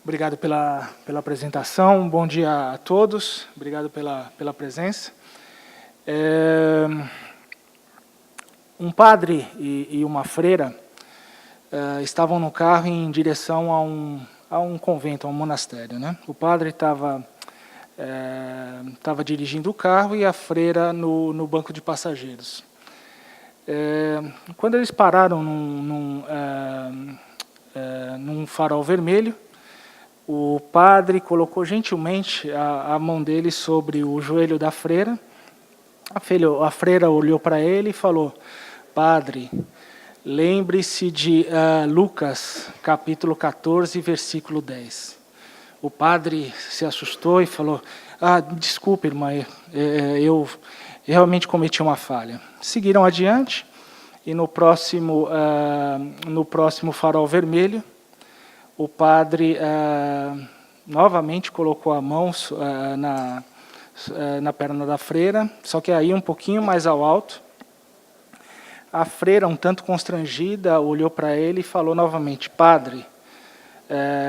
Obrigado pela apresentação. Bom dia a todos. Obrigado pela presença. Um padre e uma freira estavam no carro em direção a um convento, a um monastério, né? O padre estava dirigindo o carro e a freira no banco de passageiros. Quando eles pararam num farol vermelho, o padre colocou gentilmente a mão dele sobre o joelho da freira. A freira olhou para ele e falou: Padre, lembre-se de Lucas, capítulo 14, versículo 10. O padre se assustou e falou: desculpe, irmã, eu realmente cometi uma falha. Seguiram adiante e no próximo farol vermelho, o padre novamente colocou a mão na perna da freira, só que aí um pouquinho mais ao alto. A freira, um tanto constrangida, olhou para ele e falou novamente: Padre,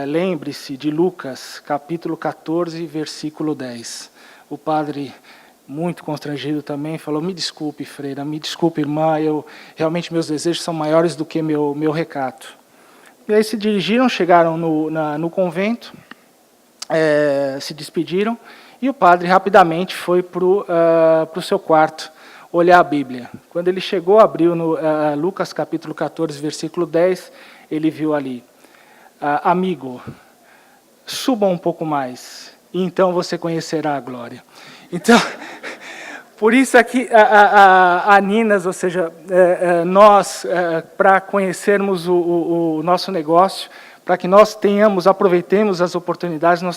lembre-se de Lucas, capítulo 14, versículo 10. O padre, muito constrangido também, falou: me desculpe, freira, me desculpe, irmã, realmente meus desejos são maiores do que meu recato. E aí se dirigiram, chegaram no convento, se despediram, e o padre rapidamente foi para o seu quarto olhar a Bíblia. Quando ele chegou, abriu no Lucas capítulo 14, versículo 10, ele viu ali: amigo, suba um pouco mais, e então você conhecerá a glória. Então, por isso aqui a Ninas, ou seja, nós, para conhecermos o nosso negócio, para que nós aproveitemos as oportunidades, nós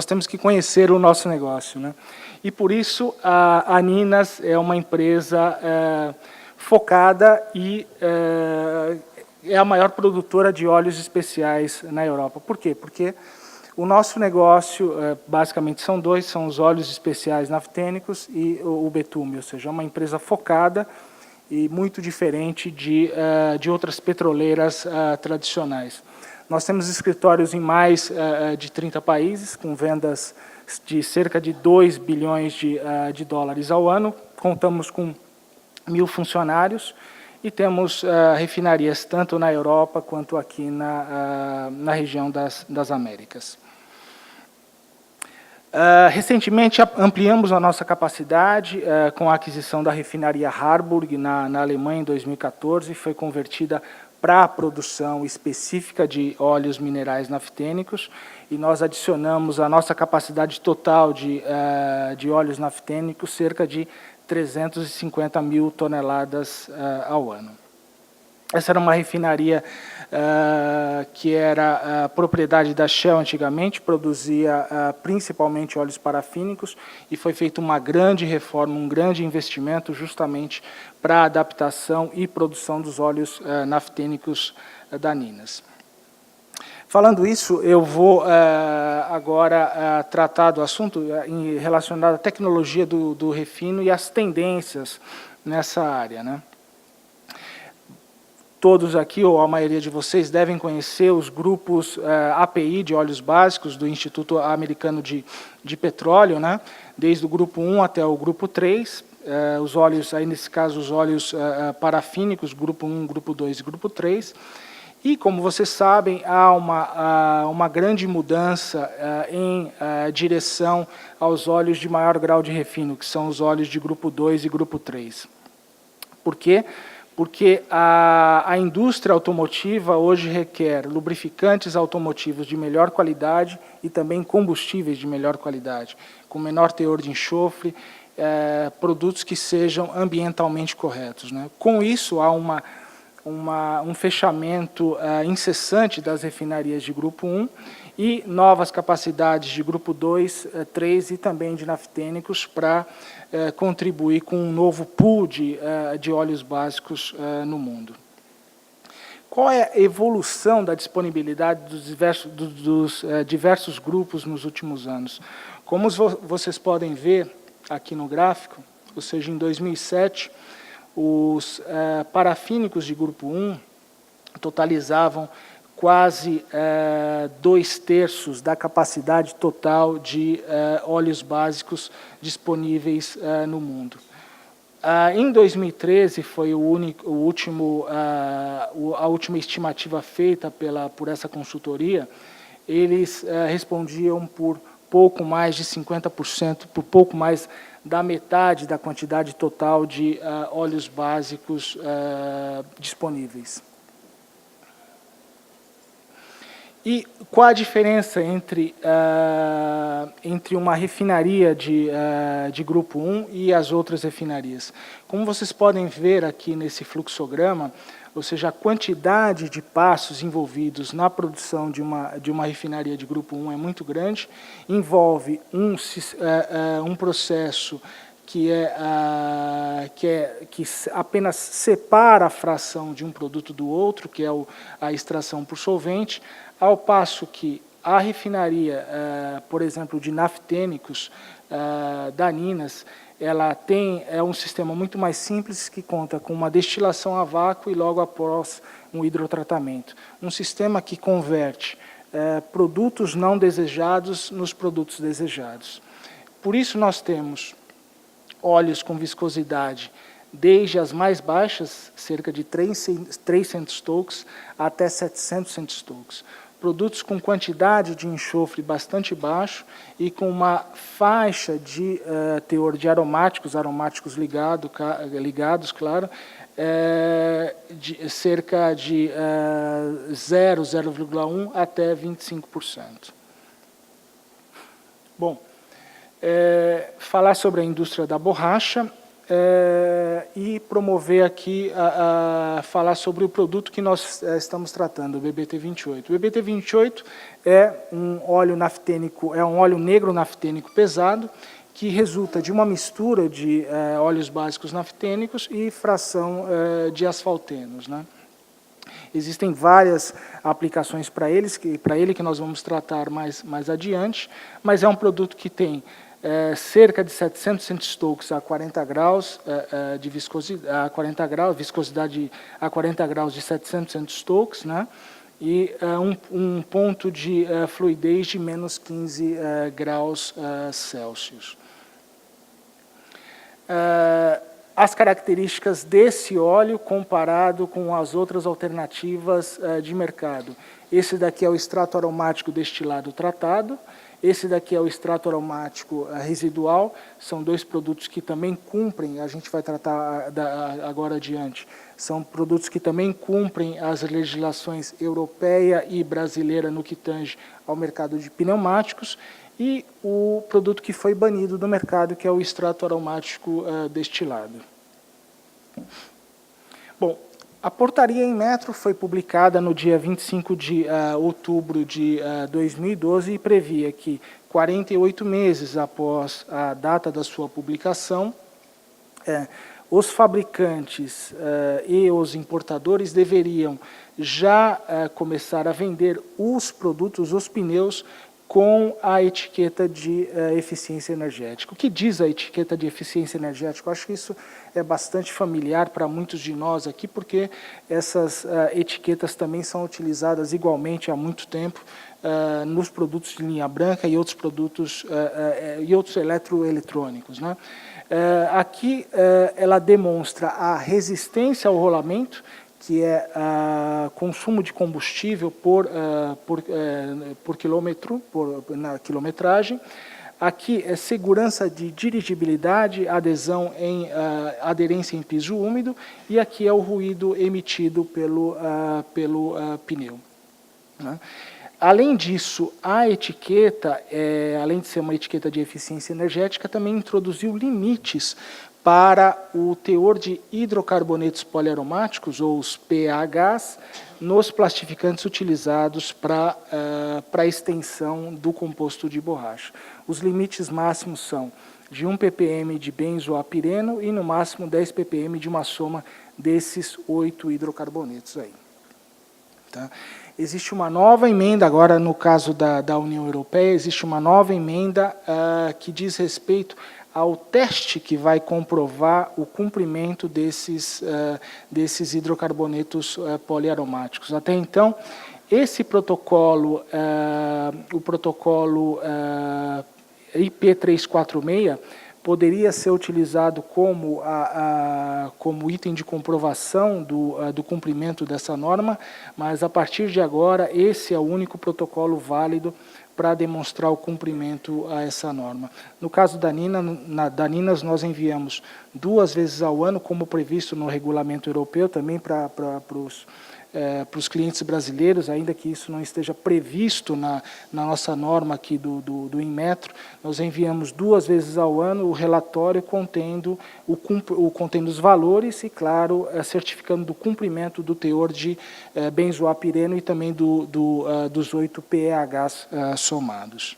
temos que conhecer o nosso negócio, né? E por isso a Ninas é uma empresa focada e é a maior produtora de óleos especiais na Europa. Por quê? Porque o nosso negócio, basicamente, são dois, são os óleos especiais naftênicos e o betume, ou seja, é uma empresa focada e muito diferente de outras petroleiras tradicionais. Nós temos escritórios em mais de 30 países, com vendas de cerca de 2 bilhões de dólares ao ano, contamos com 1.000 funcionários e temos refinarias tanto na Europa quanto aqui na região das Américas. Recentemente ampliamos a nossa capacidade com a aquisição da refinaria Harburg na Alemanha em 2014, foi convertida para a produção específica de óleos minerais naftênicos, e nós adicionamos a nossa capacidade total de óleos naftênicos cerca de 350 mil toneladas ao ano. Essa era uma refinaria que era propriedade da Shell antigamente, produzia principalmente óleos parafínicos, e foi feita uma grande reforma, um grande investimento justamente para a adaptação e produção dos óleos naftênicos da Ninas. Falando isso, eu vou agora tratar do assunto relacionado à tecnologia do refino e as tendências nessa área, né? Todos aqui, ou a maioria de vocês, devem conhecer os grupos API de óleos básicos do Instituto Americano de Petróleo, né? Desde o grupo 1 até o grupo 3, os óleos, aí nesse caso, os óleos parafínicos, grupo 1, grupo 2 e grupo 3. E, como vocês sabem, há uma grande mudança em direção aos óleos de maior grau de refino, que são os óleos de grupo 2 e grupo 3. Por quê? Porque a indústria automotiva hoje requer lubrificantes automotivos de melhor qualidade e também combustíveis de melhor qualidade, com menor teor de enxofre, produtos que sejam ambientalmente corretos, né? Com isso, há um fechamento incessante das refinarias de grupo 1 e novas capacidades de grupo 2, 3 e também de naftênicos para contribuir com um novo pool de óleos básicos no mundo. Qual é a evolução da disponibilidade dos diversos grupos nos últimos anos? Como vocês podem ver aqui no gráfico, ou seja, em 2007, os parafínicos de grupo 1 totalizavam quase 2/3 da capacidade total de óleos básicos disponíveis no mundo. Em 2013 foi a última estimativa feita por essa consultoria. Eles respondiam por pouco mais de 50%, por pouco mais da metade da quantidade total de óleos básicos disponíveis. E qual a diferença entre uma refinaria de grupo 1 e as outras refinarias? Como vocês podem ver aqui nesse fluxograma, ou seja, a quantidade de passos envolvidos na produção de uma refinaria de grupo 1 é muito grande, envolve um processo que apenas separa a fração de um produto do outro, que é a extração por solvente, ao passo que a refinaria, por exemplo, de naftênicos da Ninas, ela é um sistema muito mais simples, que conta com uma destilação a vácuo e logo após um hidrotratamento. Um sistema que converte produtos não desejados nos produtos desejados. Por isso nós temos óleos com viscosidade desde as mais baixas, cerca de 3 centistokes, até 700 centistokes. Produtos com quantidade de enxofre bastante baixo e com uma faixa de teor de aromáticos ligados, claro, de cerca de 0,1 até 25%. Bom, falar sobre a indústria da borracha e promover aqui, falar sobre o produto que nós estamos tratando, o BBT-28. O BBT-28 é um óleo naftênico, é um óleo negro naftênico pesado, que resulta de uma mistura de óleos básicos naftênicos e fração de asfaltenos, né? Existem várias aplicações para ele que nós vamos tratar mais adiante, mas é um produto que tem cerca de 700 centistokes a 40 graus de viscosidade, viscosidade a 40 graus de 700 centistokes, né? E um ponto de fluidez de menos 15 graus Celsius. As características desse óleo comparado com as outras alternativas de mercado. Esse daqui é o extrato aromático destilado tratado, esse daqui é o extrato aromático residual, são dois produtos que também cumprem, a gente vai tratar agora adiante, são produtos que também cumprem as legislações europeia e brasileira no que tange ao mercado de pneumáticos, e o produto que foi banido do mercado, que é o extrato aromático destilado. Bom, a portaria em metro foi publicada no dia 25 de outubro de 2012 e previa que 48 meses após a data da sua publicação, os fabricantes e os importadores deveriam já começar a vender os produtos, os pneus, com a etiqueta de eficiência energética. O que diz a etiqueta de eficiência energética? Eu acho que isso é bastante familiar para muitos de nós aqui, porque essas etiquetas também são utilizadas igualmente há muito tempo nos produtos de linha branca e outros produtos e outros eletroeletrônicos, né? Aqui ela demonstra a resistência ao rolamento, que é consumo de combustível por quilômetro, na quilometragem. Aqui é segurança de dirigibilidade, adesão aderência em piso úmido, e aqui é o ruído emitido pelo pneu, né? Além disso, a etiqueta, além de ser uma etiqueta de eficiência energética, também introduziu limites para o teor de hidrocarbonetos poliaromáticos, ou os PAHs, nos plastificantes utilizados para a extensão do composto de borracha. Os limites máximos são de 1 ppm de benzoapireno e, no máximo, 10 ppm de uma soma desses 8 hidrocarbonetos aí. Tá? Existe uma nova emenda, agora no caso da União Europeia, existe uma nova emenda que diz respeito ao teste que vai comprovar o cumprimento desses hidrocarbonetos poliaromáticos. Até então, Esse protocolo, o protocolo IP346, poderia ser utilizado como, como item de comprovação do cumprimento dessa norma, mas a partir de agora esse é o único protocolo válido para demonstrar o cumprimento a essa norma. No caso da Ninas, nós enviamos 2 vezes ao ano, como previsto no regulamento europeu, também para os clientes brasileiros, ainda que isso não esteja previsto na nossa norma aqui do Inmetro. Nós enviamos 2 vezes ao ano o relatório contendo os valores e, claro, certificando do cumprimento do teor de benzoapireno e também dos 8 PEHs somados.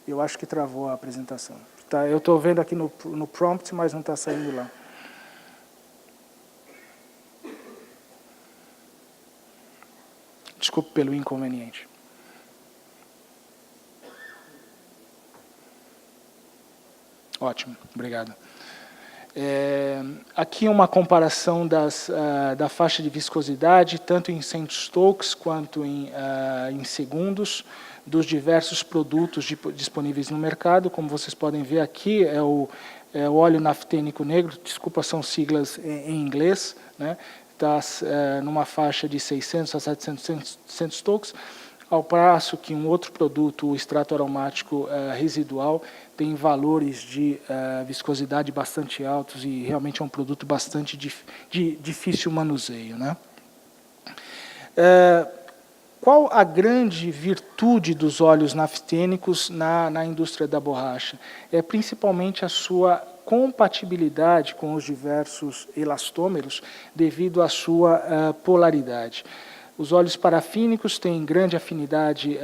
Eu acho que travou a apresentação. Tá, eu estou vendo aqui no prompt, mas não está saindo lá. Desculpe pelo inconveniente. Ótimo, obrigado. Aqui uma comparação da faixa de viscosidade, tanto em centstokes quanto em segundos, dos diversos produtos disponíveis no mercado. Como vocês podem ver aqui, é o óleo naftênico negro, desculpa, são siglas em inglês, né? Está numa faixa de 600 a 700 centstokes, ao passo que um outro produto, o extrato aromático residual, tem valores de viscosidade bastante altos e realmente é um produto bastante difícil manuseio, né? Qual a grande virtude dos óleos naftênicos na indústria da borracha? É principalmente a sua compatibilidade com os diversos elastômeros devido à sua polaridade. Os óleos parafínicos têm grande afinidade,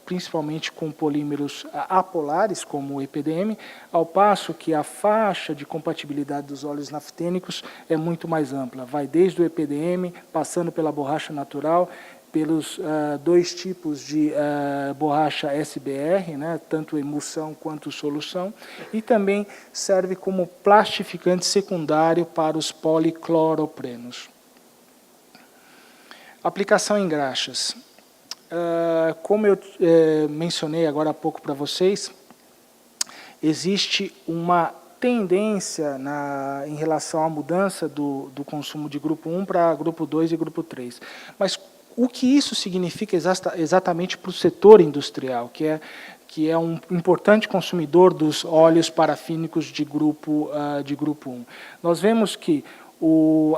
principalmente com polímeros apolares, como o EPDM, ao passo que a faixa de compatibilidade dos óleos naftênicos é muito mais ampla. Vai desde o EPDM, passando pela borracha natural, pelos 2 tipos de borracha SBR, né, tanto emulsão quanto solução, e também serve como plastificante secundário para os policloroprenos. Aplicação em graxas. Como eu mencionei agora há pouco para vocês, existe uma tendência em relação à mudança do consumo de grupo 1 para grupo 2 e grupo 3. Mas o que isso significa exatamente para o setor industrial, que é um importante consumidor dos óleos parafínicos de grupo 1? Nós vemos que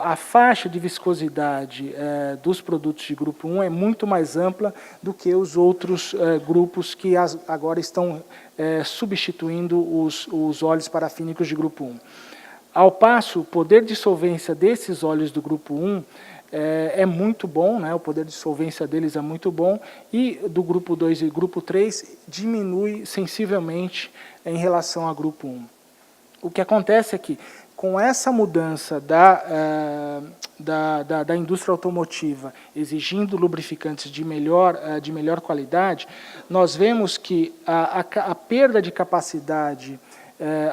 a faixa de viscosidade dos produtos de grupo 1 é muito mais ampla do que os outros grupos que agora estão substituindo os óleos parafínicos de grupo 1. Ao passo, o poder de solvência desses óleos do grupo 1 é muito bom, né? O poder de solvência deles é muito bom, e do grupo 2 e grupo 3 diminui sensivelmente em relação ao grupo 1. O que acontece é que, com essa mudança da indústria automotiva exigindo lubrificantes de melhor qualidade, nós vemos que a perda de capacidade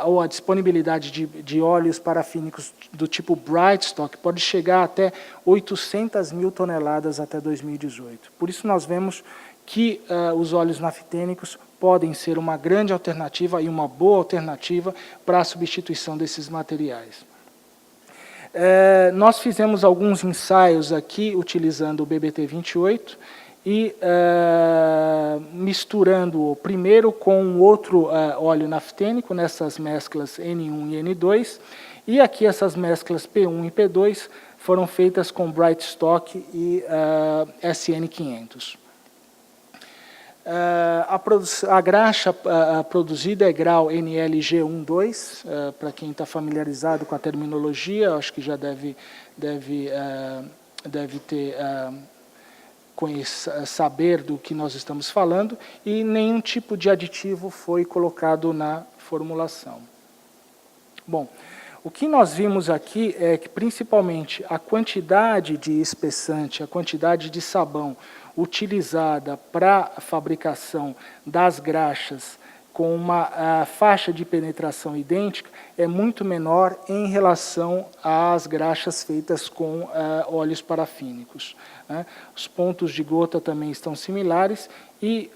ou a disponibilidade de óleos parafínicos do tipo Brightstock pode chegar até 800 mil toneladas até 2018. Por isso nós vemos que os óleos naftênicos podem ser uma grande alternativa e uma boa alternativa para a substituição desses materiais. Nós fizemos alguns ensaios aqui utilizando o BBT28 e misturando-o primeiro com outro óleo naftênico nessas mesclas N1 e N2, e aqui essas mesclas P1 e P2 foram feitas com Brightstock e SN500. A graxa produzida é grau NLG12, para quem está familiarizado com a terminologia, acho que já deve ter saber do que nós estamos falando, e nenhum tipo de aditivo foi colocado na formulação. Bom, o que nós vimos aqui é que, principalmente, a quantidade de espessante, a quantidade de sabão utilizada para a fabricação das graxas com uma faixa de penetração idêntica, é muito menor em relação às graxas feitas com óleos parafínicos, né? Os pontos de gota também estão similares e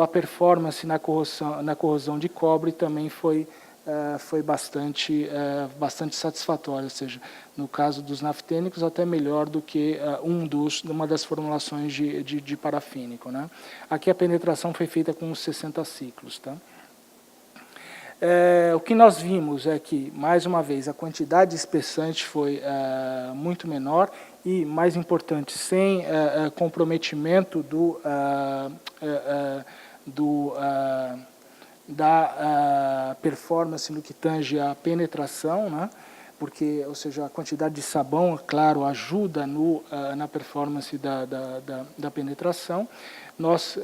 a performance na corrosão de cobre também foi bastante satisfatória, ou seja, no caso dos naftênicos, até melhor do que uma das formulações de parafínico, né? Aqui a penetração foi feita com 60 ciclos. Tá? O que nós vimos é que, mais uma vez, a quantidade de espessante foi muito menor e, mais importante, sem comprometimento da performance no que tange a penetração, né? Porque, ou seja, a quantidade de sabão, claro, ajuda na performance da penetração. Nós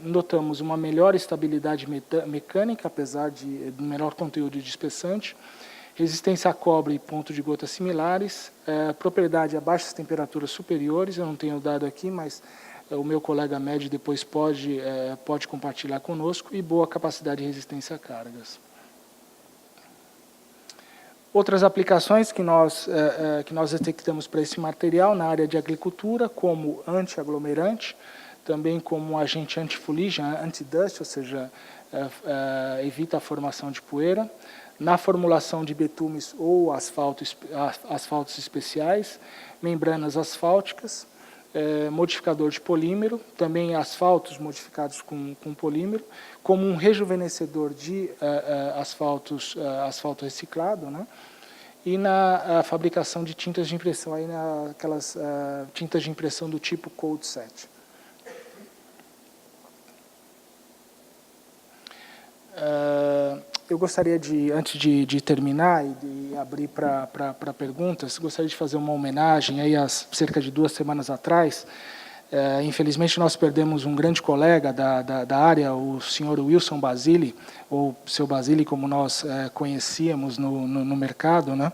notamos uma melhor estabilidade mecânica, apesar do menor conteúdo de espessante, resistência a cobre e ponto de gota similares, propriedade a baixas temperaturas superiores, eu não tenho dado aqui, mas o meu colega médio depois pode compartilhar conosco, e boa capacidade de resistência a cargas. Outras aplicações que nós detectamos para esse material na área de agricultura, como antiaglomerante, também como agente antifuligem, anti-dust, ou seja, evita a formação de poeira, na formulação de betumes ou asfaltos especiais, membranas asfálticas, modificador de polímero, também asfaltos modificados com polímero, como um rejuvenescedor de asfalto reciclado, né? E na fabricação de tintas de impressão, aí naquelas tintas de impressão do tipo Cold Set. Eu gostaria antes de terminar e de abrir para perguntas, gostaria de fazer uma homenagem. Aí, há cerca de 2 semanas atrás, infelizmente, nós perdemos um grande colega da área, o senhor Wilson Basile, ou seu Basile, como nós conhecíamos no mercado, né?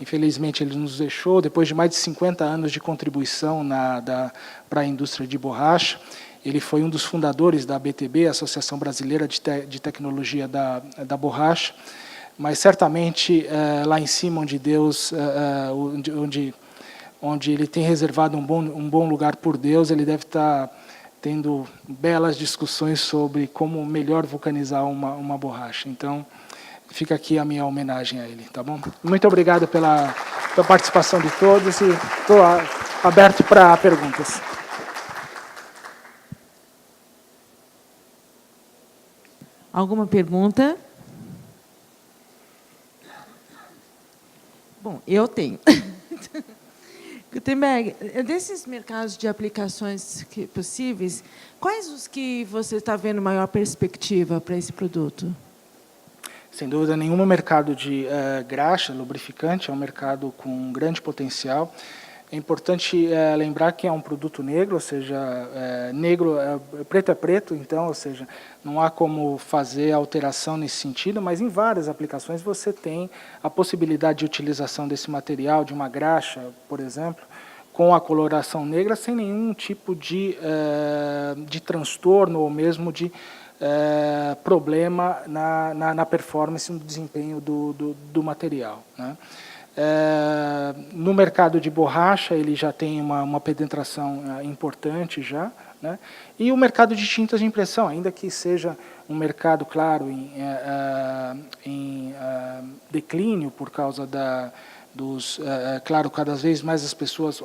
Infelizmente, ele nos deixou, depois de mais de 50 anos de contribuição para a indústria de borracha. Ele foi um dos fundadores da ABTB, Associação Brasileira de Tecnologia da Borracha, mas certamente lá em cima, onde Deus, onde ele tem reservado um bom lugar por Deus, ele deve estar tendo belas discussões sobre como melhor vulcanizar uma borracha. Então, fica aqui a minha homenagem a ele, tá bom? Muito obrigado pela participação de todos e estou aberto para perguntas. Alguma pergunta? Bom, eu tenho. Gutenberg, desses mercados de aplicações possíveis, quais os que você está vendo maior perspectiva para esse produto? Sem dúvida nenhuma, o mercado de graxa, lubrificante, é um mercado com grande potencial. É importante lembrar que é um produto negro, ou seja, negro, preto é preto, então, ou seja, não há como fazer alteração nesse sentido, mas em várias aplicações você tem a possibilidade de utilização desse material, de uma graxa, por exemplo, com a coloração negra, sem nenhum tipo de transtorno ou mesmo de problema na performance, no desempenho do material, né? No mercado de borracha, ele já tem uma penetração importante já, né? E o mercado de tintas de impressão, ainda que seja um mercado, claro, em declínio por causa claro, cada vez mais as pessoas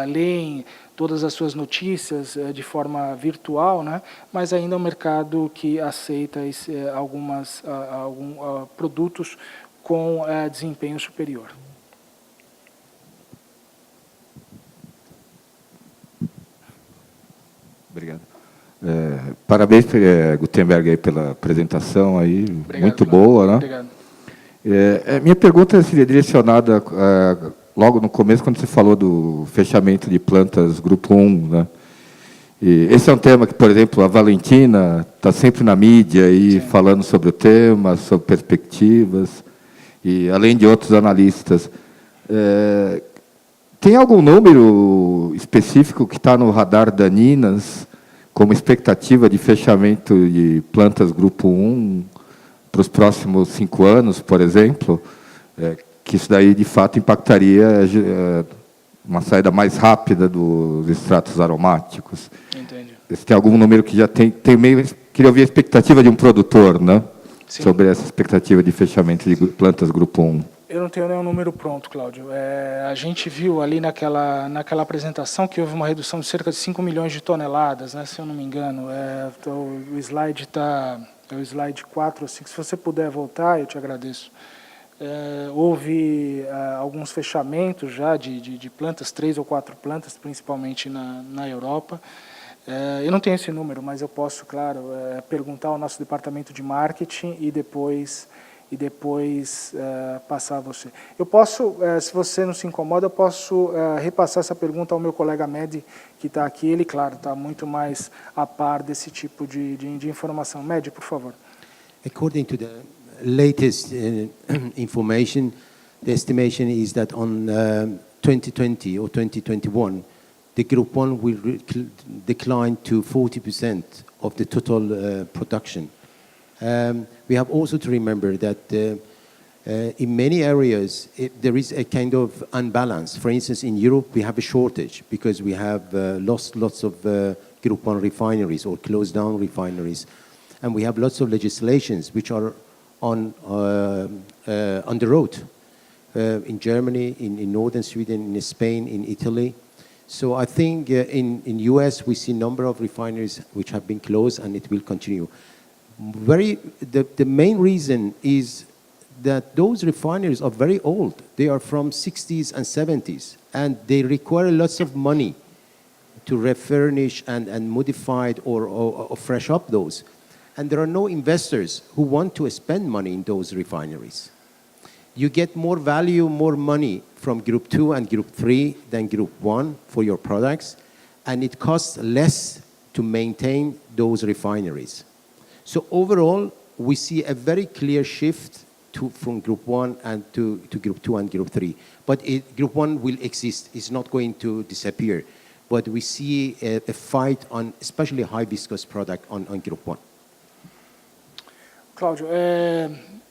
leem todas as suas notícias de forma virtual, né? Mas ainda é um mercado que aceita alguns produtos com desempenho superior. Obrigado. Parabéns, Gutenberg, aí, pela apresentação aí. Obrigado, muito boa, né? Obrigado. Minha pergunta seria direcionada logo no começo, quando você falou do fechamento de plantas grupo 1, né? E esse é um tema que, por exemplo, a Valentina está sempre na mídia aí, falando sobre o tema, sobre perspectivas, e além de outros analistas. Tem algum número específico que está no radar da Ninas como expectativa de fechamento de plantas Grupo 1 para os próximos 5 anos, por exemplo, que isso daí, de fato, impactaria uma saída mais rápida dos extratos aromáticos. Entendi. Se tem algum número que já tem meio... Queria ouvir a expectativa de um produtor, né? Sim. Sobre essa expectativa de fechamento de plantas Grupo 1. Eu não tenho nenhum número pronto, Cláudio. A gente viu ali naquela apresentação que houve uma redução de cerca de 5 milhões de toneladas, né, se eu não me engano. O slide está... É o slide 4 ou 5. Se você puder voltar, eu te agradeço. Houve alguns fechamentos já de plantas, 3 ou 4 plantas, principalmente na Europa. Eu não tenho esse número, mas eu posso, claro, perguntar ao nosso departamento de marketing e depois passar a você. Eu posso, se você não se incomoda, eu posso repassar essa pergunta ao meu colega Mehdi, que está aqui. Ele, claro, está muito mais a par desse tipo de informação. Mehdi, por favor. According to the latest information, the estimation is that on 2020 or 2021, the Group 1 will decline to 40% of the total production. We have also to remember that in many areas there is a kind of unbalance. For instance, in Europe we have a shortage because we have lost lots of Group 1 refineries or closed down refineries. And we have lots of legislations which are on the road in Germany, in northern Sweden, in Spain, in Italy. So I think in US we see a number of refineries which have been closed, and it will continue. The main reason is that those refineries are very old. They are from 60s and 70s, and they require lots of money to refurnish and modify or fresh up those. And there are no investors who want to spend money in those refineries. You get more value, more money from Group 2 and Group 3 than Group 1 for your products, and it costs less to maintain those refineries. So overall, we see a very clear shift from Group 1 and to Group 2 and Group 3. But Group 1 will exist. It's not going to disappear. But we see a fight on especially high viscous product on Group 1. Cláudio,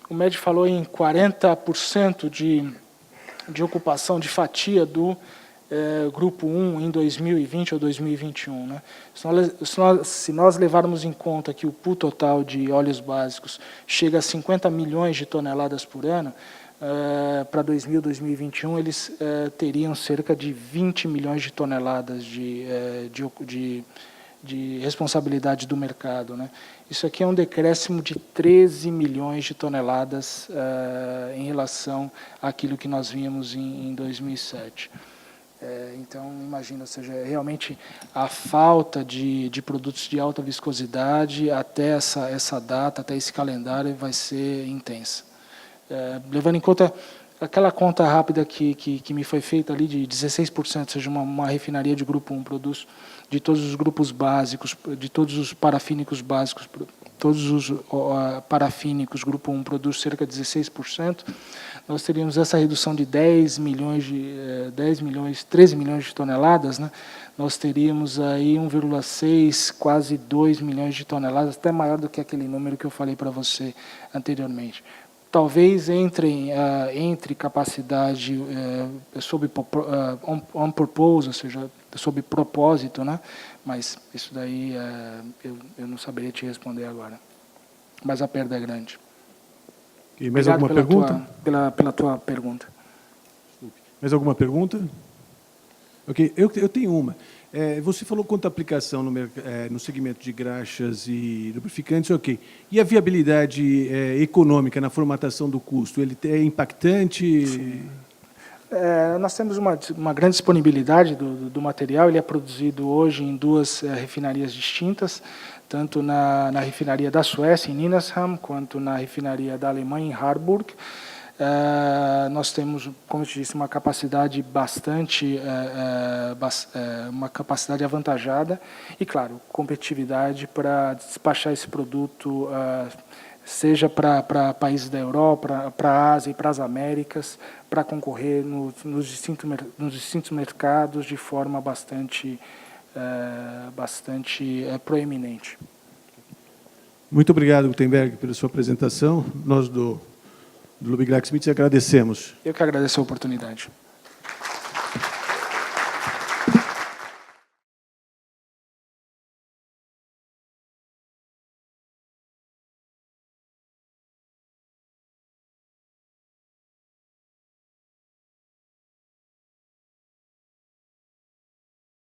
o Mehdi falou em 40% de ocupação de fatia do Grupo 1 em 2020 ou 2021. Né? Se nós levarmos em conta que o pool total de óleos básicos chega a 50 milhões de toneladas por ano, para 2021 eles teriam cerca de 20 milhões de toneladas de responsabilidade do mercado. Né? Isso aqui é um decréscimo de 13 milhões de toneladas em relação àquilo que nós vimos em 2007. Então, imagina, ou seja, realmente a falta de produtos de alta viscosidade até essa data, até esse calendário, vai ser intensa. Levando em conta aquela conta rápida que me foi feita ali de 16%, ou seja, uma refinaria de Grupo 1 produz de todos os grupos básicos, de todos os parafínicos básicos, todos os parafínicos, Grupo 1 produz cerca de 16%, nós teríamos essa redução de 13 milhões de toneladas, né? Nós teríamos aí 1,6, quase 2 milhões de toneladas, até maior do que aquele número que eu falei para você anteriormente. Talvez entre capacidade sob on purpose, ou seja, sob propósito, né? Mas isso daí eu não saberia te responder agora. Mas a perda é grande. E mais alguma pergunta? Pela tua pergunta. Mais alguma pergunta? Ok, eu tenho uma. Você falou quanto à aplicação no segmento de graxas e lubrificantes, ok. E a viabilidade econômica na formatação do custo? Ele é impactante? Sim. Nós temos uma grande disponibilidade do material. Ele é produzido hoje em 2 refinarias distintas, tanto na refinaria da Suécia, em Nynäshamn, quanto na refinaria da Alemanha, em Harburg. Nós temos, como eu te disse, uma capacidade uma capacidade avantajada e, claro, competitividade para despachar esse produto, seja para países da Europa, para a Ásia e para as Américas, para concorrer nos distintos mercados de forma bastante bastante proeminente. Muito obrigado, Gutenberg, pela sua apresentação. Nós do Lubig Lacksmith agradecemos. Eu que agradeço a oportunidade.